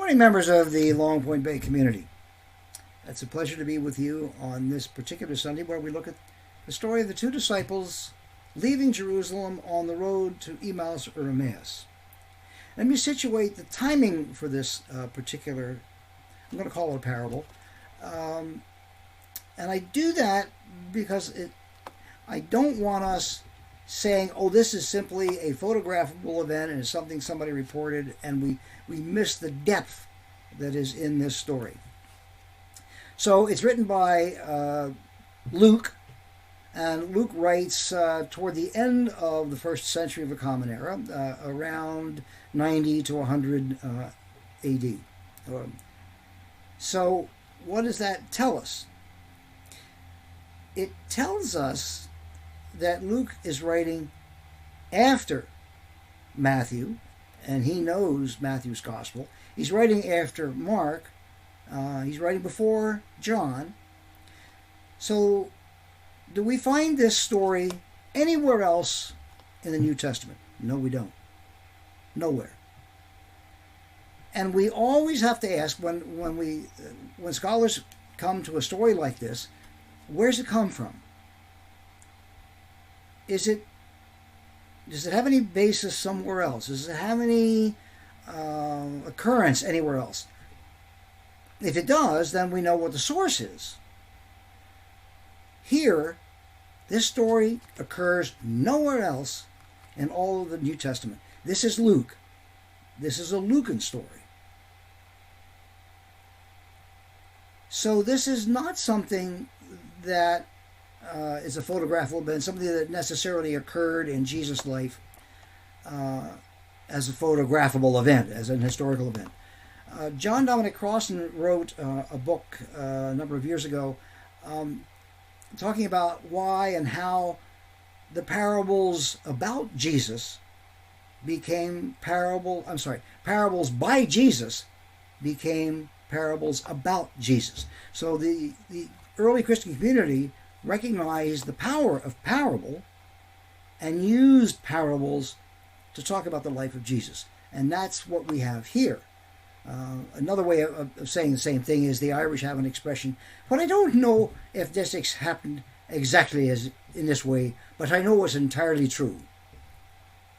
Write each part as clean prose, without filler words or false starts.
Good morning, members of the Long Point Bay community. It's a pleasure to be with you on this particular Sunday where we look at the story of the two disciples leaving Jerusalem on the road to Emmaus or Emmaus. Let me situate the timing for this particular, I'm going to call it a parable. And I do that because I don't want us saying, oh, this is simply a photographable event and it's something somebody reported, and we miss the depth that is in this story. So it's written by Luke, and Luke writes toward the end of the first century of the Common Era, around 90 to 100 AD. So what does that tell us? It tells us that Luke is writing after Matthew, and he knows Matthew's gospel. He's writing after Mark. He's writing before John. So do we find this story anywhere else in the New Testament? No, we don't. Nowhere. And we always have to ask when scholars come to a story like this, where's it come from? Does it have any basis somewhere else? Does it have any occurrence anywhere else? If it does, then we know what the source is. Here, this story occurs nowhere else in all of the New Testament. This is Luke. This is a Lucan story. So this is not something that is a photographable event, something that necessarily occurred in Jesus' life as a photographable event, as an historical event. John Dominic Crossan wrote a book a number of years ago talking about why and how the parables about Jesus became parables by Jesus became parables about Jesus. So the early Christian community recognized the power of parable and used parables to talk about the life of Jesus. And that's what we have here. Another way of saying the same thing is the Irish have an expression, but I don't know if this happened exactly as in this way, but I know it's entirely true.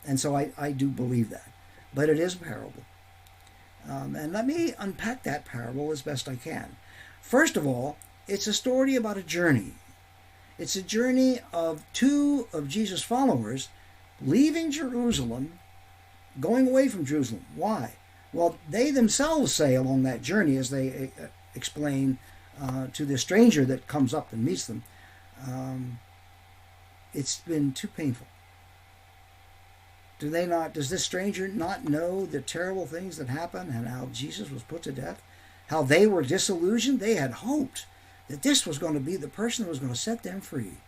And so I do believe that. But it is a parable. And let me unpack that parable as best I can. First of all, it's a story about a journey. It's a journey of two of Jesus' followers leaving Jerusalem, going away from Jerusalem. Why? Well, they themselves say along that journey, as they explain to the stranger that comes up and meets them, it's been too painful. Does this stranger not know the terrible things that happened and how Jesus was put to death? How they were disillusioned? They had hoped that this was going to be the person that was going to set them free.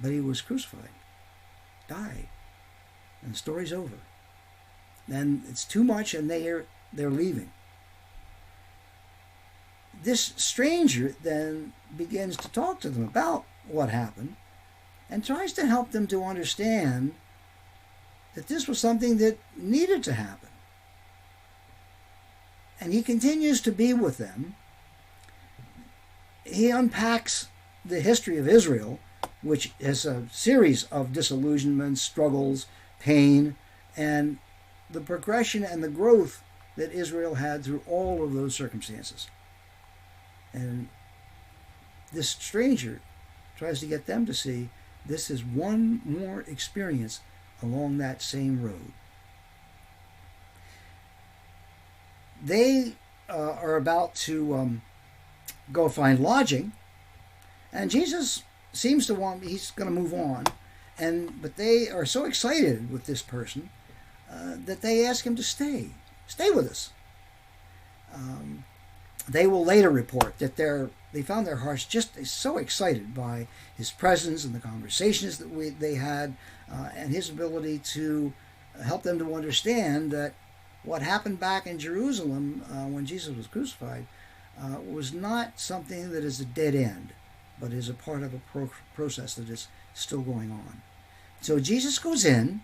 But he was crucified, died, and the story's over. And it's too much, and they're leaving. This stranger then begins to talk to them about what happened and tries to help them to understand that this was something that needed to happen. And he continues to be with them. He unpacks the history of Israel, which is a series of disillusionments, struggles, pain, and the progression and the growth that Israel had through all of those circumstances. And this stranger tries to get them to see this is one more experience along that same road. They are about to go find lodging, and Jesus seems to he's going to move on, but they are so excited with this person that they ask him to stay with us. They will later report that they found their hearts just so excited by his presence and the conversations that they had, and his ability to help them to understand that what happened back in Jerusalem when Jesus was crucified was not something that is a dead end, but is a part of a process that is still going on. So Jesus goes in,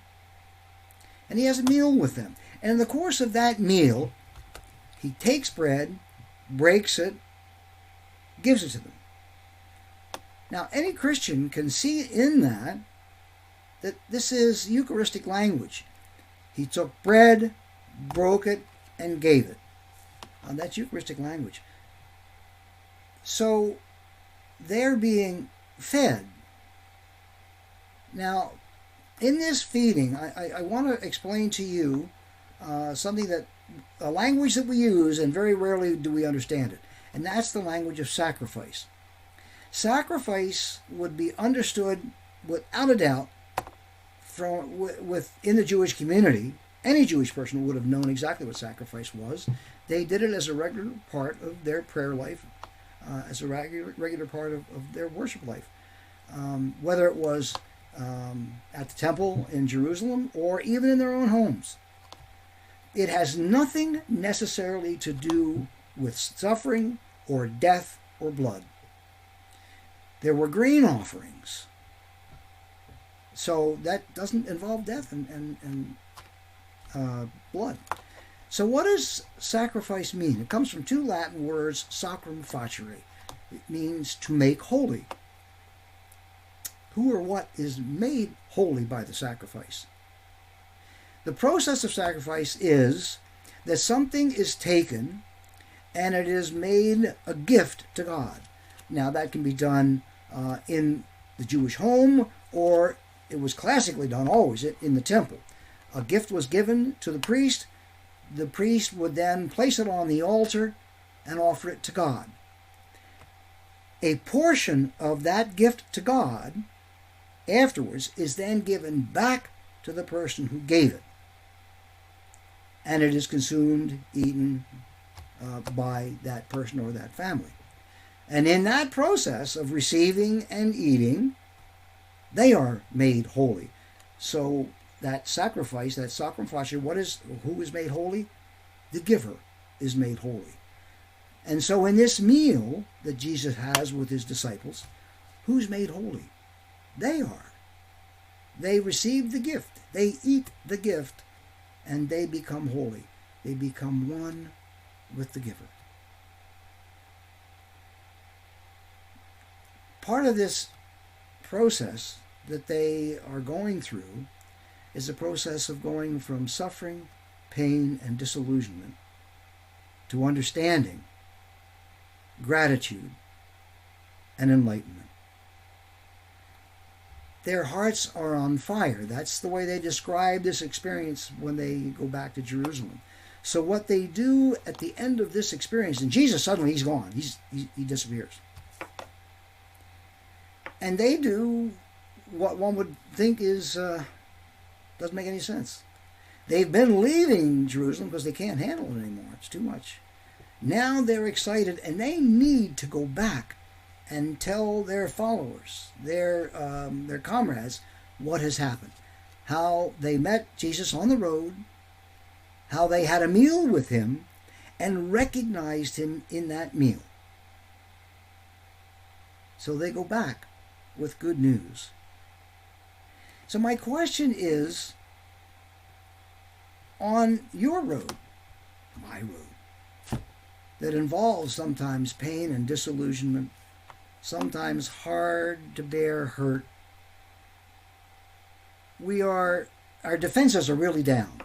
and he has a meal with them. And in the course of that meal, He takes bread, breaks it, gives it to them. Now, any Christian can see in that this is Eucharistic language. He took bread, broke it, and gave it. That's Eucharistic language. So they're being fed. Now, in this feeding, I want to explain to you something that, a language that we use, and very rarely do we understand it, and that's the language of sacrifice. Sacrifice would be understood without a doubt within the Jewish community. Any Jewish person would have known exactly what sacrifice was. They did it as a regular part of their prayer life, as a regular part of their worship life. Whether it was at the temple in Jerusalem or even in their own homes. It has nothing necessarily to do with suffering or death or blood. There were grain offerings. So that doesn't involve death and blood. So what does sacrifice mean? It comes from two Latin words, sacrum facere. It means to make holy. Who or what is made holy by the sacrifice? The process of sacrifice is that something is taken and it is made a gift to God. Now that can be done in the Jewish home, or it was classically done always in the temple. A gift was given to the priest. The priest would then place it on the altar and offer it to God. A portion of that gift to God afterwards is then given back to the person who gave it. And it is consumed, eaten by that person or that family. And in that process of receiving and eating, they are made holy. So that sacrifice, that sacrum facere, who is made holy? The giver is made holy. And so in this meal that Jesus has with his disciples, who's made holy? They are. They receive the gift. They eat the gift, and they become holy. They become one with the giver. Part of this process that they are going through is a process of going from suffering, pain, and disillusionment to understanding, gratitude, and enlightenment. Their hearts are on fire. That's the way they describe this experience when they go back to Jerusalem. So what they do at the end of this experience, and Jesus suddenly, he's gone. He disappears. And they do what one would think is doesn't make any sense. They've been leaving Jerusalem because they can't handle it anymore. It's too much. Now they're excited, and they need to go back and tell their followers, their comrades, what has happened. How they met Jesus on the road, how they had a meal with him, and recognized him in that meal. So they go back with good news. So my question is, on your road, my road, that involves sometimes pain and disillusionment, sometimes hard to bear hurt, our defenses are really down.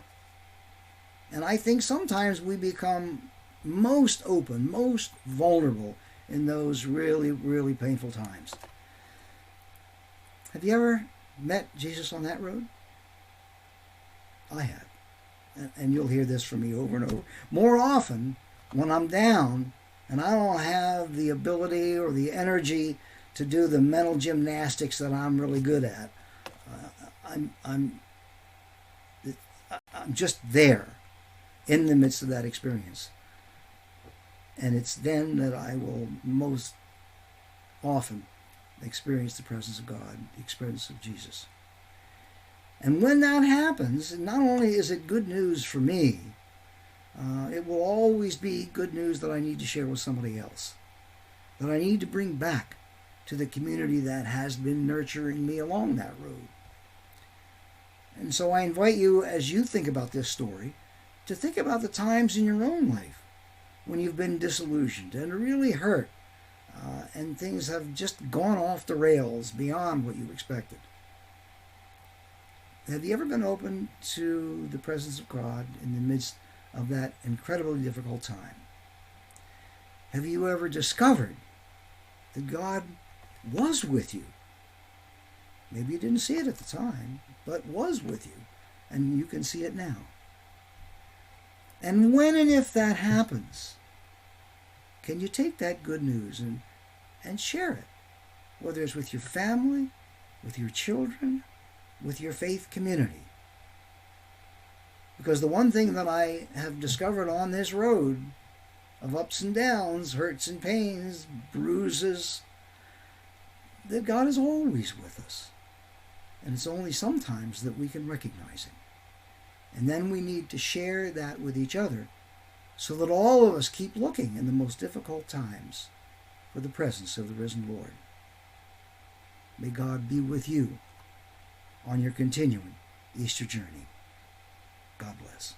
And I think sometimes we become most open, most vulnerable in those really, really painful times. Have you ever met Jesus on that road? I have. And you'll hear this from me over and over. More often, when I'm down and I don't have the ability or the energy to do the mental gymnastics that I'm really good at, I'm just there in the midst of that experience. And it's then that I will most often experience the presence of God, the experience of Jesus. And when that happens, not only is it good news for me, it will always be good news that I need to share with somebody else, that I need to bring back to the community that has been nurturing me along that road. And so I invite you, as you think about this story, to think about the times in your own life when you've been disillusioned and really hurt, and things have just gone off the rails beyond what you expected. Have you ever been open to the presence of God in the midst of that incredibly difficult time? Have you ever discovered that God was with you? Maybe you didn't see it at the time, but was with you, and you can see it now. And when and if that happens, can you take that good news and share it, whether it's with your family, with your children, with your faith community? Because the one thing that I have discovered on this road of ups and downs, hurts and pains, bruises, that God is always with us. And it's only sometimes that we can recognize Him. And then we need to share that with each other so that all of us keep looking in the most difficult times for the presence of the risen Lord. May God be with you on your continuing Easter journey. God bless.